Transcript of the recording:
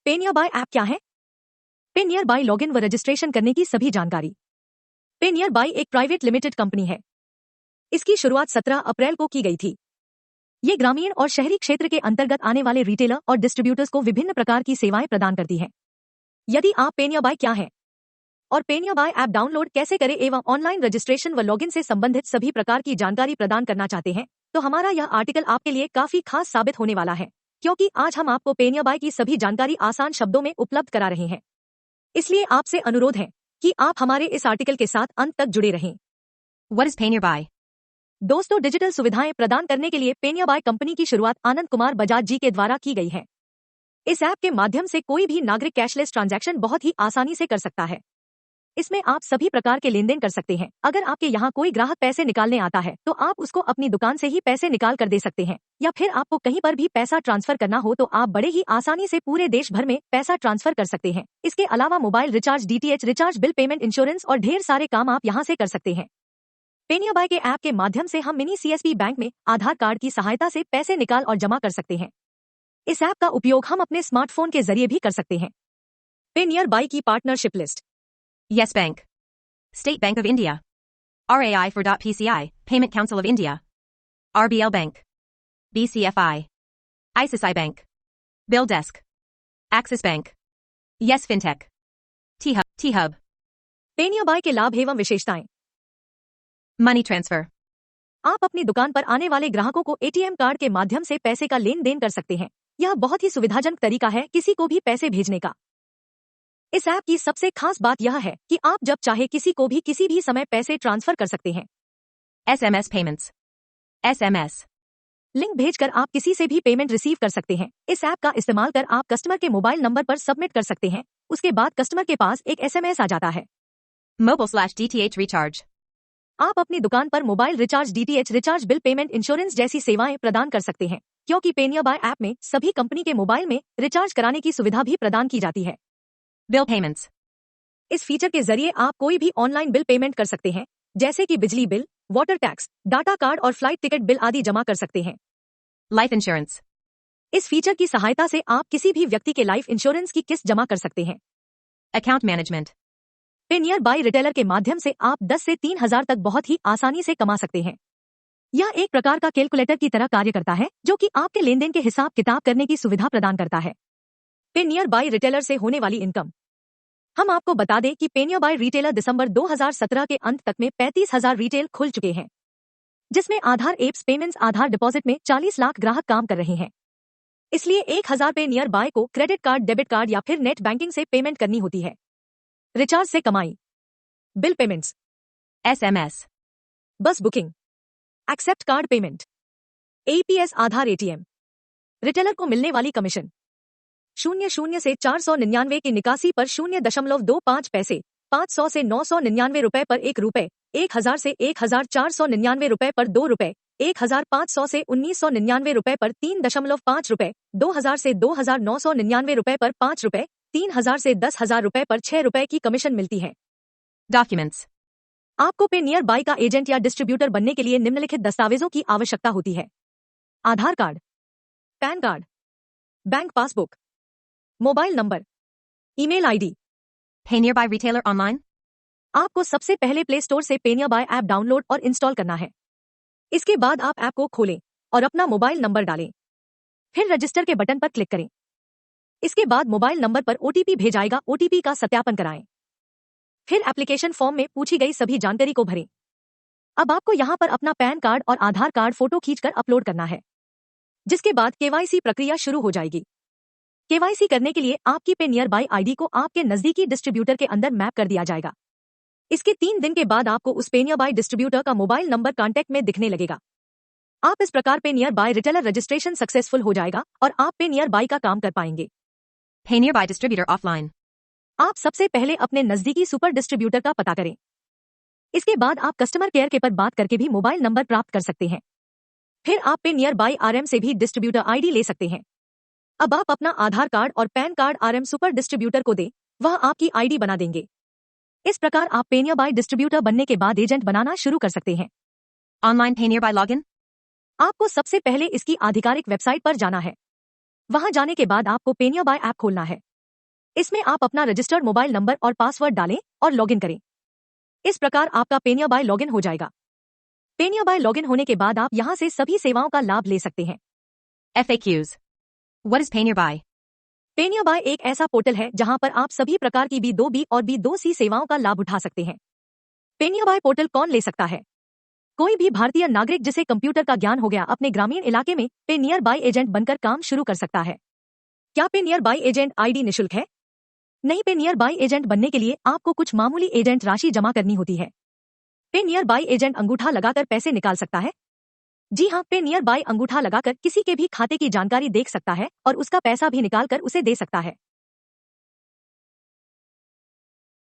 पे near by app क्या है? पे नियर बाय लॉगिन व रजिस्ट्रेशन करने की सभी जानकारी। पे नियर बाय एक प्राइवेट लिमिटेड कंपनी है। इसकी शुरुआत 17 अप्रैल को की गई थी। ये ग्रामीण और शहरी क्षेत्र के अंतर्गत आने वाले रिटेलर और डिस्ट्रीब्यूटर्स को विभिन्न प्रकार की सेवाएं प्रदान करती है। यदि आप पे नियर बाय क्या है और पे नियर बाय ऐप डाउनलोड कैसे करें एवं ऑनलाइन रजिस्ट्रेशन व लॉगिन से संबंधित सभी प्रकार की जानकारी प्रदान करना चाहते हैं, तो हमारा यह आर्टिकल आपके लिए काफी खास साबित होने वाला है, क्योंकि आज हम आपको पे नियर बाय की सभी जानकारी आसान शब्दों में उपलब्ध करा रहे हैं। इसलिए आपसे अनुरोध है कि आप हमारे इस आर्टिकल के साथ अंत तक जुड़े रहें। What is Pay Nearby? दोस्तों, डिजिटल सुविधाएं प्रदान करने के लिए पे नियर बाय कंपनी की शुरुआत आनंद कुमार बजाज जी के द्वारा की गई है। इस ऐप के माध्यम से कोई भी नागरिक कैशलेस ट्रांजैक्शन बहुत ही आसानी से कर सकता है। इसमें आप सभी प्रकार के लेन देन कर सकते हैं। अगर आपके यहाँ कोई ग्राहक पैसे निकालने आता है तो आप उसको अपनी दुकान से ही पैसे निकाल कर दे सकते हैं, या फिर आपको कहीं पर भी पैसा ट्रांसफर करना हो तो आप बड़े ही आसानी से पूरे देश भर में पैसा ट्रांसफर कर सकते हैं। इसके अलावा mobile recharge, DTH recharge, bill payment, insurance और ढेर सारे काम आप यहाँ से कर सकते हैं। पे नियर बाय के ऐप के माध्यम से हम मिनी सीएसपी बैंक में आधार कार्ड की सहायता से पैसे निकाल और जमा कर सकते हैं। इस ऐप का उपयोग हम अपने स्मार्टफोन के जरिए भी कर सकते हैं। पे नियर बाय की partnership list. Yes Bank, State Bank of India, RAI for .PCI, Payment Council of India, RBL Bank, BCFI, ICICI Bank, Bill Desk, Axis Bank, Yes Fintech, T-Hub, पे नियर बाय के लाभ एवं विशेषताएं। Money Transfer, आप अपनी दुकान पर आने वाले ग्राहकों को एटीएम कार्ड के माध्यम से पैसे का लेन देन कर सकते हैं। यह बहुत ही सुविधाजनक तरीका है किसी को भी पैसे भेजने का। इस ऐप की सबसे खास बात यह है कि आप जब चाहे किसी को भी किसी भी समय पैसे ट्रांसफर कर सकते हैं। SMS Payments, SMS, लिंक भेजकर आप किसी से भी पेमेंट रिसीव कर सकते हैं। इस ऐप का इस्तेमाल कर आप कस्टमर के मोबाइल नंबर पर सबमिट कर सकते हैं। उसके बाद कस्टमर के पास एक SMS आ जाता है। Mobile/DTH Recharge, आप अपनी दुकान पर mobile recharge, DTH recharge, bill payment, insurance जैसी सेवाएं प्रदान कर सकते हैं, क्योंकि पे नियर बाय ऐप में सभी कंपनी के मोबाइल में रिचार्ज कराने की सुविधा भी प्रदान की जाती है। Bill Payments, इस फीचर के जरिए आप कोई भी ऑनलाइन बिल पेमेंट कर सकते हैं, जैसे कि बिजली bill, water tax, data card और फ्लाइट टिकट बिल आदि जमा कर सकते हैं। Life Insurance, इस फीचर की सहायता से आप किसी भी व्यक्ति के लाइफ इंश्योरेंस की किस्त जमा कर सकते हैं। Account Management, पे नियर बाय रिटेलर के माध्यम से आप 10 से 3,000 तक बहुत ही आसानी से कमा सकते हैं। यह एक प्रकार का कैलकुलेटर की तरह कार्य करता है, जो कि आपके लेन देन के हिसाब किताब करने की सुविधा प्रदान करता है। पे नियर बाय रिटेलर से होने वाली इनकम। हम आपको बता दें कि पे नियर बाय रिटेलर दिसंबर 2017 के अंत तक में 35,000 रिटेल खुल चुके हैं, जिसमें आधार एप्स पेमेंट्स, आधार डिपॉजिट में 40 लाख ग्राहक काम कर रहे हैं। इसलिए 1,000 पे नियर बाय को क्रेडिट कार्ड, डेबिट कार्ड या फिर नेट बैंकिंग से पेमेंट करनी होती है। रिचार्ज से कमाई, bill payments, SMS, bus booking, accept card payment, APS, Aadhaar, ATM। Retailer को मिलने वाली कमीशन 00 से 499 की निकासी पर 0.25 पैसे, 500 से 999 रुपए पर 1 रुपए, 1,000 से 1,499 रुपए पर 2 रुपए, 1,500 से 1,999 रुपए पर 3.5 रुपए, 2,000 से 2,999 रुपए पर 5 रुपए, 3,000 से 10,000 रुपए पर 6 रुपए की कमीशन मिलती है। Documents, आपको पे नियर बाय का एजेंट या डिस्ट्रीब्यूटर बनने के लिए निम्नलिखित दस्तावेजों की आवश्यकता होती है। Aadhaar card, PAN card, bank passbook, mobile number, email ID. Pay Nearby Retailer Online, आपको सबसे पहले प्ले स्टोर से पे नियर बाय ऐप डाउनलोड और इंस्टॉल करना है। इसके बाद आप ऐप को खोलें और अपना मोबाइल नंबर डालें, फिर रजिस्टर के बटन पर क्लिक करें। इसके बाद मोबाइल नंबर पर OTP भेजाएगा, OTP का सत्यापन कराएं। फिर एप्लीकेशन फॉर्म में पूछी गई सभी जानकारी को भरें। अब आपको यहाँ पर अपना पैन कार्ड और आधार कार्ड फोटो खींचकर अपलोड करना है, जिसके बाद KYC प्रक्रिया शुरू हो जाएगी। KYC करने के लिए आपकी पे नियर बाय ID को आपके नजदीकी डिस्ट्रीब्यूटर के अंदर मैप कर दिया जाएगा। इसके 3 दिन के बाद आपको उस पे नियर बाय डिस्ट्रीब्यूटर का मोबाइल नंबर कॉन्टैक्ट में दिखने लगेगा। आप इस प्रकार पे near by retailer registration successful हो जाएगा और आप पे नियर बाय का काम कर पाएंगे। Pay Nearby Distributor Offline, आप सबसे पहले अपने नजदीकी सुपर डिस्ट्रीब्यूटर का पता करें। इसके बाद आप कस्टमर केयर के पर बात करके भी मोबाइल नंबर प्राप्त कर सकते हैं। फिर आप पे नियर बाय RM से भी डिस्ट्रीब्यूटर ID ले सकते हैं। अब आप अपना आधार कार्ड और pan card RM super distributor को दें, वह आपकी ID बना देंगे। इस प्रकार आप पे नियर बाय डिस्ट्रीब्यूटर बनने के बाद एजेंट बनाना शुरू कर सकते हैं। Online Pay Nearby Login, आपको सबसे पहले इसकी आधिकारिक वेबसाइट पर जाना है। वहां जाने के बाद आपको पे नियर बाय ऐप खोलना है। इसमें आप अपना रजिस्टर्ड मोबाइल नंबर और पासवर्ड डालें और लॉगिन करें। इस प्रकार आपका पेनियाबाई लॉगिन हो जाएगा। पेनियाबाई लॉगिन होने के बाद आप यहां से सभी सेवाओं का लाभ ले सकते हैं। FAQs. What is Paneerby? पेनियाबाई एक ऐसा पोर्टल है जहां पर आप सभी प्रकार की B2B और B2C सेवाओं का लाभ उठा सकते हैं। पेनियाबाई पोर्टल कौन ले सकता है? कोई भी भारतीय नागरिक जिसे कंप्यूटर का ज्ञान हो गया अपने ग्रामीण इलाके में पे नियर बाई एजेंट बनकर काम शुरू कर सकता है। क्या पे नियर बाई एजेंट आईडी निशुल्क है? नहीं, पे नियर बाई एजेंट बनने के लिए आपको कुछ मामूली एजेंट राशि जमा करनी होती है। पे नियर बाई एजेंट अंगूठा लगाकर पैसे निकाल सकता है। जी हाँ, पे नियर बाई अंगूठा लगाकर किसी के भी खाते की जानकारी देख सकता है और उसका पैसा भी निकाल कर उसे दे सकता है।